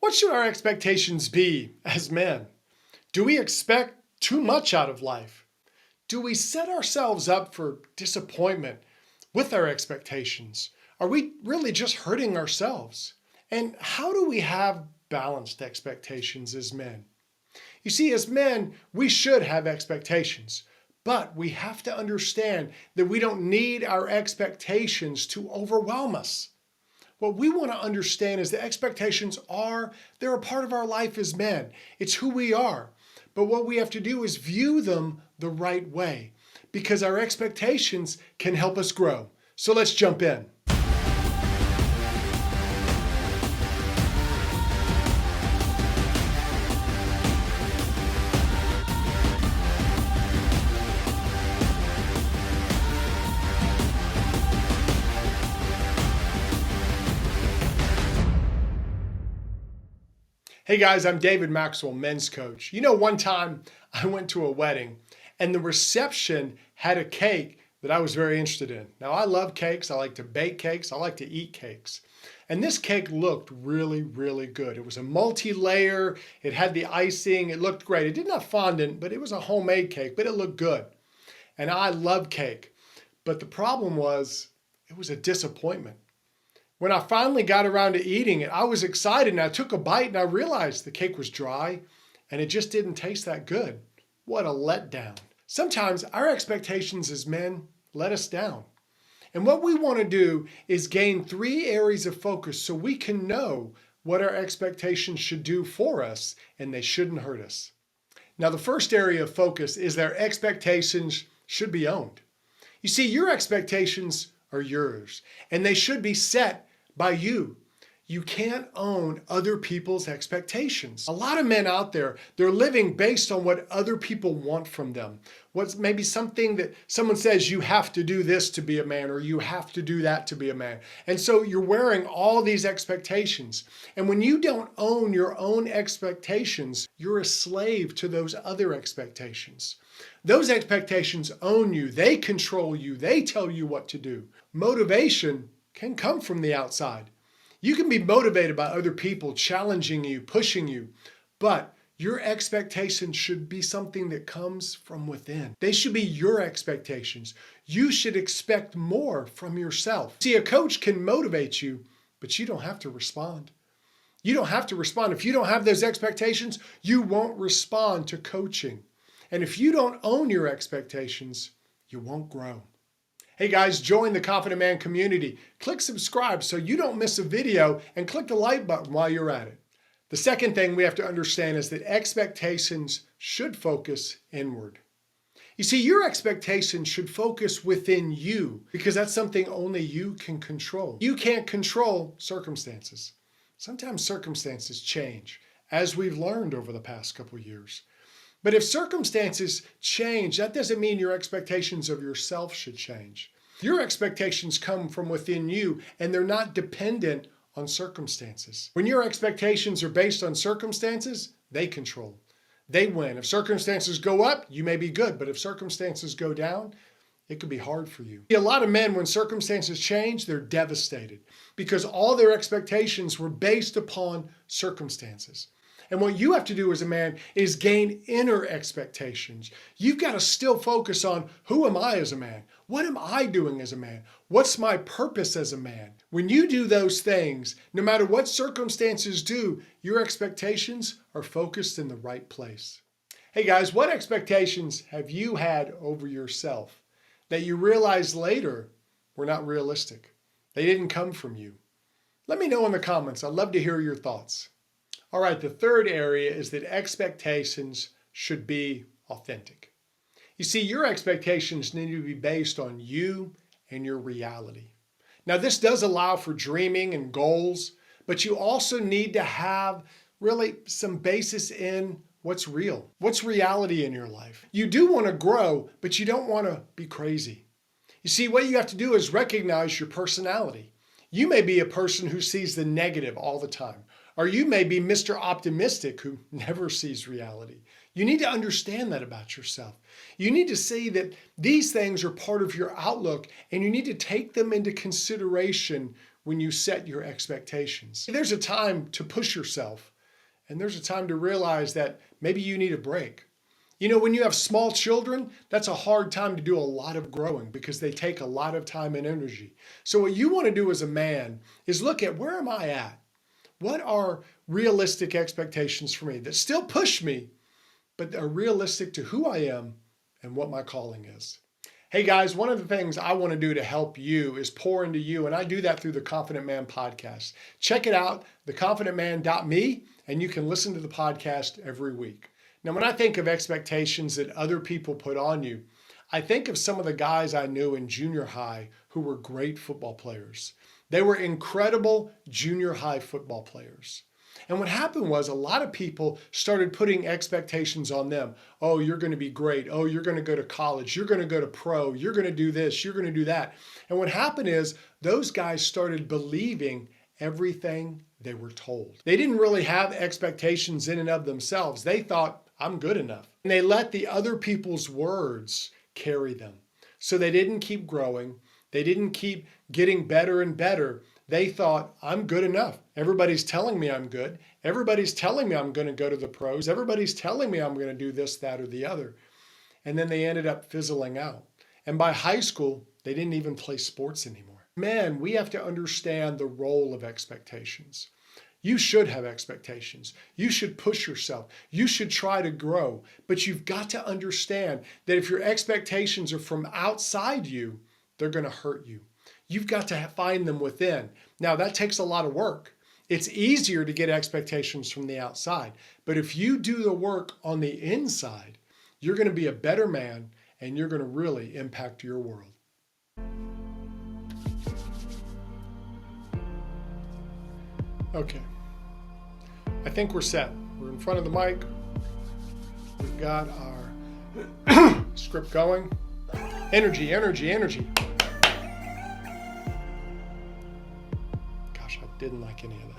What should our expectations be as men? Do we expect too much out of life? Do we set ourselves up for disappointment with our expectations? Are we really just hurting ourselves? And how do we have balanced expectations as men? You see, as men, we should have expectations, but we have to understand that we don't need our expectations to overwhelm us. What we want to understand is that expectations they're a part of our life as men. It's who we are. But what we have to do is view them the right way, because our expectations can help us grow. So let's jump in. Hey guys, I'm David Maxwell, men's coach. You know, one time I went to a wedding and the reception had a cake that I was very interested in. Now, I love cakes. I like to bake cakes. I like to eat cakes. And this cake looked really, really good. It was a multi-layer. It had the icing. It looked great. It didn't have fondant, but it was a homemade cake, but it looked good. And I love cake. But the problem was, it was a disappointment. When I finally got around to eating it, I was excited and I took a bite and I realized the cake was dry and it just didn't taste that good. What a letdown. Sometimes our expectations as men let us down. And what we want to do is gain 3 areas of focus so we can know what our expectations should do for us and they shouldn't hurt us. Now, the first area of focus is that our expectations should be owned. You see, your expectations are yours and they should be set by you. You can't own other people's expectations. A lot of men out there, they're living based on what other people want from them. What's maybe something that someone says, you have to do this to be a man, or you have to do that to be a man. And so you're wearing all these expectations. And when you don't own your own expectations, you're a slave to those other expectations. Those expectations own you. They control you. They tell you what to do. Motivation can come from the outside. You can be motivated by other people challenging you, pushing you, but your expectations should be something that comes from within. They should be your expectations. You should expect more from yourself. See, a coach can motivate you, but you don't have to respond. You don't have to respond. If you don't have those expectations, you won't respond to coaching. And if you don't own your expectations, you won't grow. Hey guys, join the Confident Man community. Click subscribe so you don't miss a video and click the like button while you're at it. The second thing we have to understand is that expectations should focus inward. You see, your expectations should focus within you because that's something only you can control. You can't control circumstances. Sometimes circumstances change, as we've learned over the past couple of years. But if circumstances change, that doesn't mean your expectations of yourself should change. Your expectations come from within you and they're not dependent on circumstances. When your expectations are based on circumstances, they control. They win. If circumstances go up, you may be good, but if circumstances go down, it could be hard for you. A lot of men, when circumstances change, they're devastated because all their expectations were based upon circumstances. And what you have to do as a man is gain inner expectations. You've got to still focus on, who am I as a man? What am I doing as a man? What's my purpose as a man? When you do those things, no matter what circumstances do, your expectations are focused in the right place. Hey guys, what expectations have you had over yourself that you realized later were not realistic? They didn't come from you. Let me know in the comments. I'd love to hear your thoughts. All right, the third area is that expectations should be authentic. You see, your expectations need to be based on you and your reality. Now, this does allow for dreaming and goals, but you also need to have really some basis in what's real. What's reality in your life? You do want to grow, but you don't want to be crazy. You see, what you have to do is recognize your personality. You may be a person who sees the negative all the time. Or you may be Mr. Optimistic who never sees reality. You need to understand that about yourself. You need to see that these things are part of your outlook and you need to take them into consideration when you set your expectations. There's a time to push yourself, and there's a time to realize that maybe you need a break. You know, when you have small children, that's a hard time to do a lot of growing because they take a lot of time and energy. So what you want to do as a man is look at, where am I at? What are realistic expectations for me that still push me, but are realistic to who I am and what my calling is? Hey guys, one of the things I want to do to help you is pour into you, and I do that through the Confident Man podcast. Check it out, theconfidentman.me, and you can listen to the podcast every week. Now, when I think of expectations that other people put on you, I think of some of the guys I knew in junior high who were great football players. They were incredible junior high football players. And what happened was a lot of people started putting expectations on them. Oh, you're going to be great. Oh, you're going to go to college. You're going to go to pro. You're going to do this. You're going to do that. And what happened is those guys started believing everything they were told. They didn't really have expectations in and of themselves. They thought, I'm good enough. And they let the other people's words carry them. So they didn't keep growing. They didn't keep getting better and better. They thought, I'm good enough. Everybody's telling me I'm good. Everybody's telling me I'm going to go to the pros. Everybody's telling me I'm going to do this, that, or the other. And then they ended up fizzling out. And by high school, they didn't even play sports anymore. Man, we have to understand the role of expectations. You should have expectations. You should push yourself. You should try to grow. But you've got to understand that if your expectations are from outside you, they're going to hurt you. You've got to find them within. Now, that takes a lot of work. It's easier to get expectations from the outside. But if you do the work on the inside, you're going to be a better man and you're going to really impact your world. Okay, I think we're set. We're in front of the mic. We've got our script going. Energy, energy, energy. Gosh, I didn't like any of that.